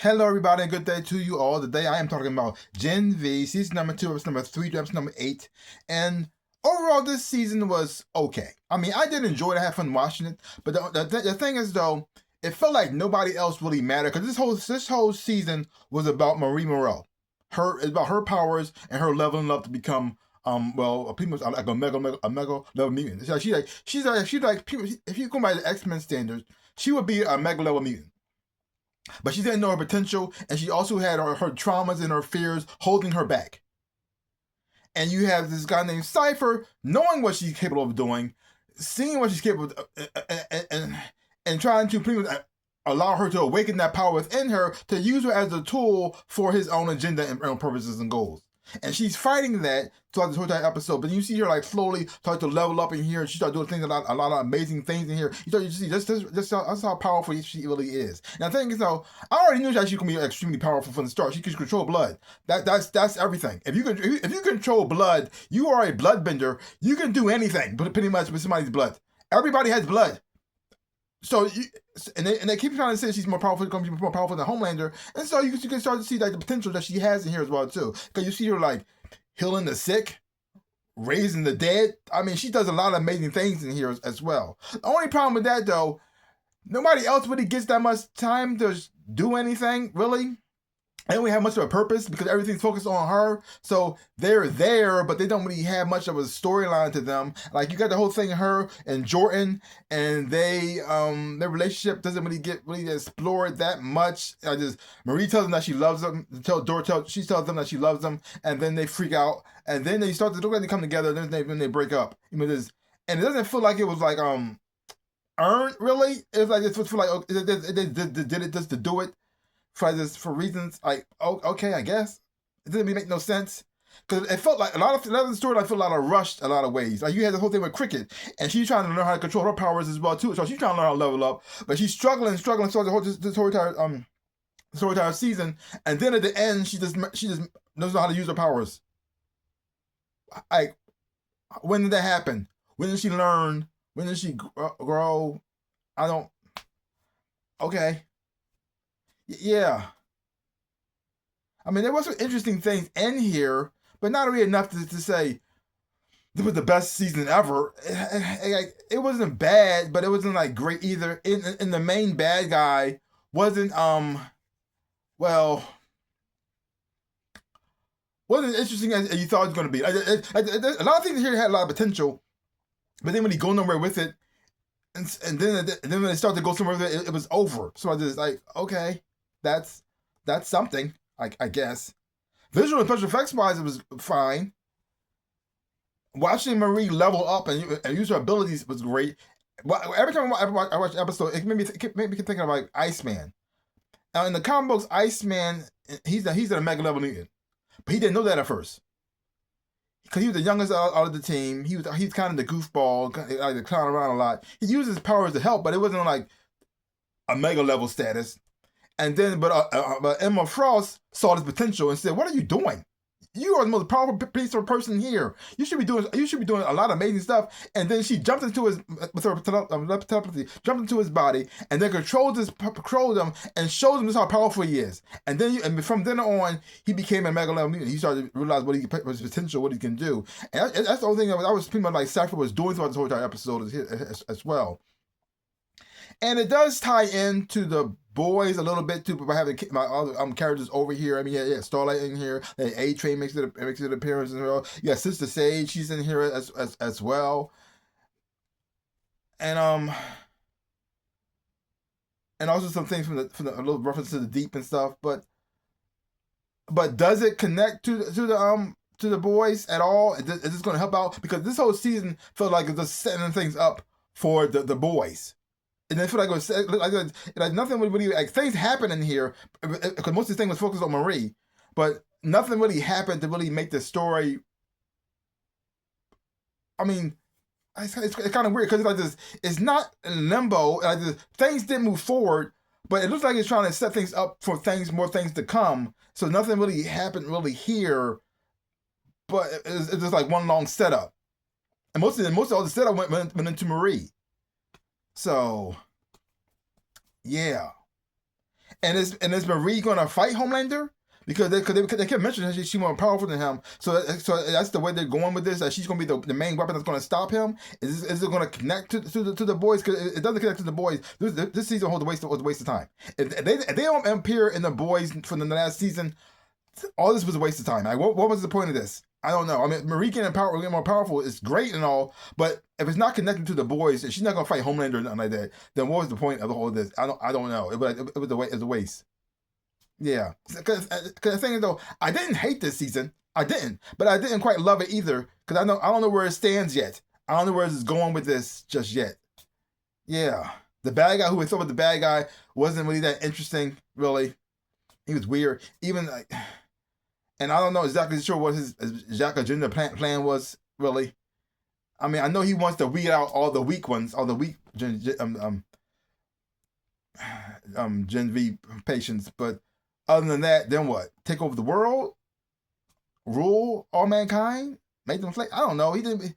Hello, everybody, and good day to you all. Today I am talking about GenV, season number 2, episode number 3 to episode number 8. And overall, this season was okay. I mean, I did enjoy it. I had fun watching it. But the thing is, though, it felt like nobody else really mattered because this whole season was about Marie Moreau. It's about her powers and her leveling up to become pretty much like a mega level mutant. She's like people, if you go by the X-Men standards, she would be a mega level mutant. But she didn't know her potential, and she also had her traumas and her fears holding her back. And you have this guy named Cypher knowing what she's capable of doing, seeing what she's capable of, and trying to pretty much allow her to awaken that power within her to use her as a tool for his own agenda and purposes and goals. And she's fighting that throughout this whole entire episode. But you see her like slowly start to level up in here, and she starts doing things, a lot of amazing things in here. You start to see that's how powerful she really is. And the thing is, though, I already knew that she could be extremely powerful from the start. She can control blood. That's everything. If you control blood, you are a bloodbender. You can do anything, but pretty much with somebody's blood. Everybody has blood. So they keep trying to say she's more powerful, going to be more powerful than Homelander, and so you can start to see like the potential that she has in here as well too. Because you see her like healing the sick, raising the dead. I mean, she does a lot of amazing things in here as well. The only problem with that, though, nobody else really gets that much time to do anything really. They don't really have much of a purpose because everything's focused on her. So they're there, but they don't really have much of a storyline to them. Like you got the whole thing, her and Jordan, and they their relationship doesn't really get explored that much. Marie tells them that she loves them. She tells them that she loves them, and then they freak out, and then they start to look like they come together. Then they break up. And it doesn't feel like it was like earned really. It's like it feels like they did it just to do it. For reasons like, okay, I guess it didn't really make no sense because it felt like a lot of the story. I felt a lot of rushed a lot of ways. Like you had the whole thing with Cricket, and she's trying to learn how to control her powers as well too. So she's trying to learn how to level up, but she's struggling. So this whole entire season, and then at the end, she just doesn't know how to use her powers. Like, when did that happen? When did she learn? When did she grow? I don't. Okay. Yeah. I mean, there was some interesting things in here, but not really enough to say this was the best season ever. It wasn't bad, but it wasn't like great either. And the main bad guy wasn't wasn't interesting as you thought it was going to be. A lot of things here had a lot of potential, but then when he go nowhere with it, and then when they start to go somewhere with it, it was over. So I just like, okay. That's something, I guess. Visual and special effects wise, it was fine. Watching Marie level up and use her abilities was great. Every time I watch an episode, it made me think of like Iceman. Now in the comic books, Iceman he's a mega level mutant, but he didn't know that at first because he was the youngest out of the team. He's kind of the goofball, like the clown around a lot. He uses his powers to help, but it wasn't like a mega level status. And then, but Emma Frost saw this potential and said, "What are you doing? You are the most powerful piece of person here. You should be doing a lot of amazing stuff." And then she jumped into his with her telepathy, jumped into his body, and then controlled him and showed him just how powerful he is. And then, from then on, he became a mega level mutant. He started to realize what his potential, what he can do. And that's the only thing that was pretty much like Cypher was doing throughout this whole entire episode as well. And it does tie into the boys a little bit too, by having my other characters over here. I mean, yeah, Starlight in here. A-Train makes an appearance as well. Yeah, Sister Sage, she's in here as well. And also some things from the a little reference to the deep and stuff. But does it connect to the boys at all? Is this going to help out? Because this whole season felt like it's just setting things up for the boys. And I feel like it was like nothing really like things happened in here because most of the thing was focused on Marie, but nothing really happened to really make the story. I mean, it's kind of weird because like this, it's not in limbo. Like things didn't move forward, but it looks like it's trying to set things up for more things to come. So nothing really happened really here, but it's just like one long setup, and most of all the setup went into Marie. So, yeah. is Marie gonna fight Homelander? Because they kept mentioning that she's more powerful than him. So that's the way they're going with this. That she's gonna be the main weapon that's gonna stop him. Is it gonna connect to the boys? Because it doesn't connect to the boys. This season was a waste of time. If they don't appear in the boys from the last season, all this was a waste of time. Like, what was the point of this? I don't know. I mean, Marie getting more powerful is great and all, but if it's not connected to the boys, if she's not gonna fight Homelander or nothing like that, then what was the point of the whole of this? I don't know. It was a waste. Yeah, because the thing is though, I didn't hate this season. I didn't, but I didn't quite love it either. Because I don't know where it stands yet. I don't know where it's going with this just yet. Yeah, the bad guy who we thought was the bad guy wasn't really that interesting. Really, he was weird. Even like, and I don't know exactly sure what his Jack agenda plan was really. I mean, I know he wants to weed out all the weak ones, all the weak Gen V patients, but other than that, then what? Take over the world, rule all mankind, make them flake. I don't know. He didn't.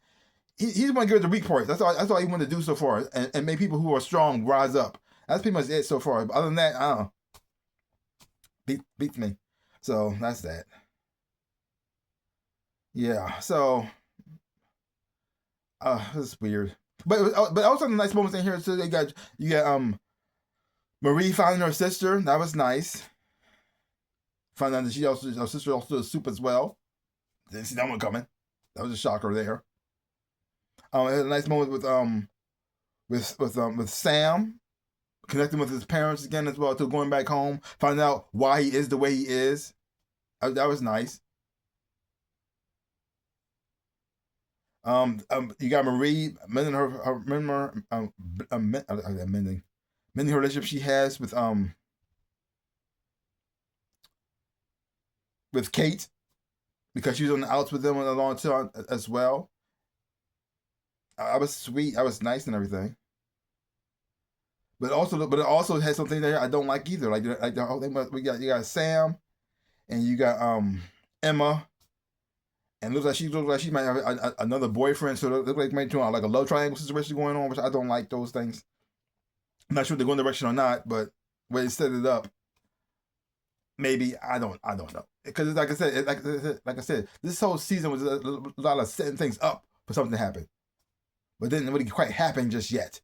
He want to give it the weak parts. That's all he wanted to do so far, and make people who are strong rise up. That's pretty much it so far. But other than that, I don't know. Beats me. So that's that. Yeah. So it's weird. But also the nice moments in here. So you got Marie finding her sister. That was nice. Found out that her sister also does soup as well. Didn't see that one coming. That was a shocker there. It had a nice moment with Sam connecting with his parents again as well, to going back home, finding out why he is the way he is. That was nice. You got Marie mending mending her relationship she has with Kate, because she was on the outs with them a long time as well. I was sweet. I was nice and everything. But it also has something that I don't like either. Like the whole thing. You got Sam, and you got Emma, and it looks like she might have another boyfriend. So it looks like maybe like a love triangle situation going on, which I don't like those things. I'm not sure if they're going the direction or not, but where they set it up, maybe I don't know. Because like I said, this whole season was a lot of setting things up for something to happen, but didn't really quite happen just yet.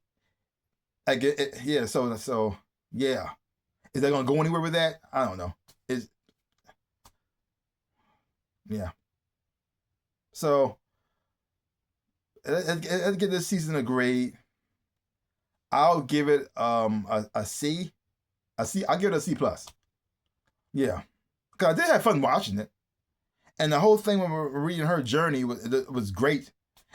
Like yeah. So yeah, is that gonna go anywhere with that? I don't know. Yeah. So let's give this season a grade. I'll give it a C. I'll give it a C plus. Yeah, because I did have fun watching it, and the whole thing when we're reading her journey was great.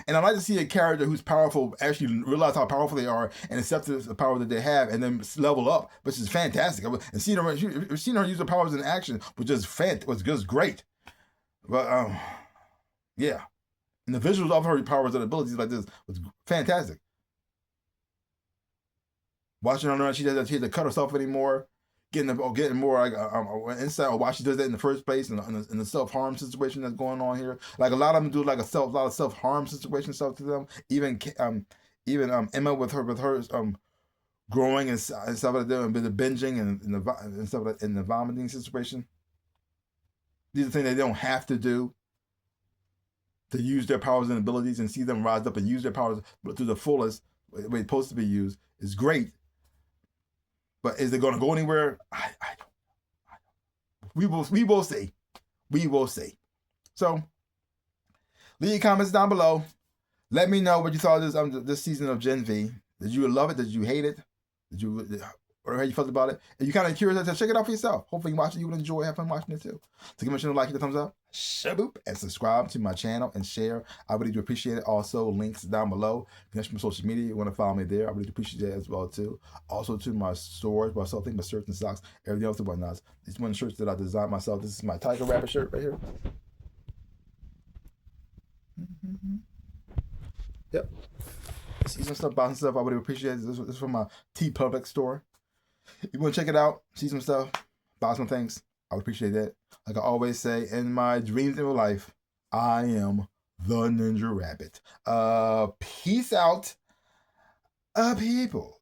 And I like to see a character who's powerful actually realize how powerful they are and accept the power that they have, and then level up, which is fantastic. And seeing her use her powers in action was just great. But yeah, and the visuals of her powers and abilities like this was fantastic. Watching her learn she doesn't have to cut herself anymore, getting more like insight on why she does that in the first place, and the self harm situation that's going on here. Like a lot of them do like a lot of self harm situation stuff to them. Even Emma with her growing and stuff like that, and the binging and stuff like in the vomiting situation. These are things they don't have to do to use their powers and abilities, and see them rise up and use their powers to the fullest way it's supposed to be used is great. But is it going to go anywhere? I don't. We will see. We will see. So leave your comments down below. Let me know what you thought of this season of Gen V. Did you love it? Did you hate it? Or how you felt about it? If you're kind of curious, to check it out for yourself. Hopefully you watch it, you would enjoy, have fun watching it too. So give me a channel, like, hit the thumbs up, shaboop, and subscribe to my channel and share. I really do appreciate it. Also, links down below. Connect my social media. You want to follow me there? I really do appreciate that as well too. Also to my stores where I sell things, my shirts and socks, everything else and whatnot. This is one of the shirts that I designed myself. This is my NinjaRabbit shirt right here. Yep. See some stuff, buy some stuff. I would appreciate it. This is from my TeePublic store. If you want to check it out, see some stuff, buy some things, I would appreciate that. Like I always say, in my dreams in real life, I am the NinjaRabbit. Peace out, people.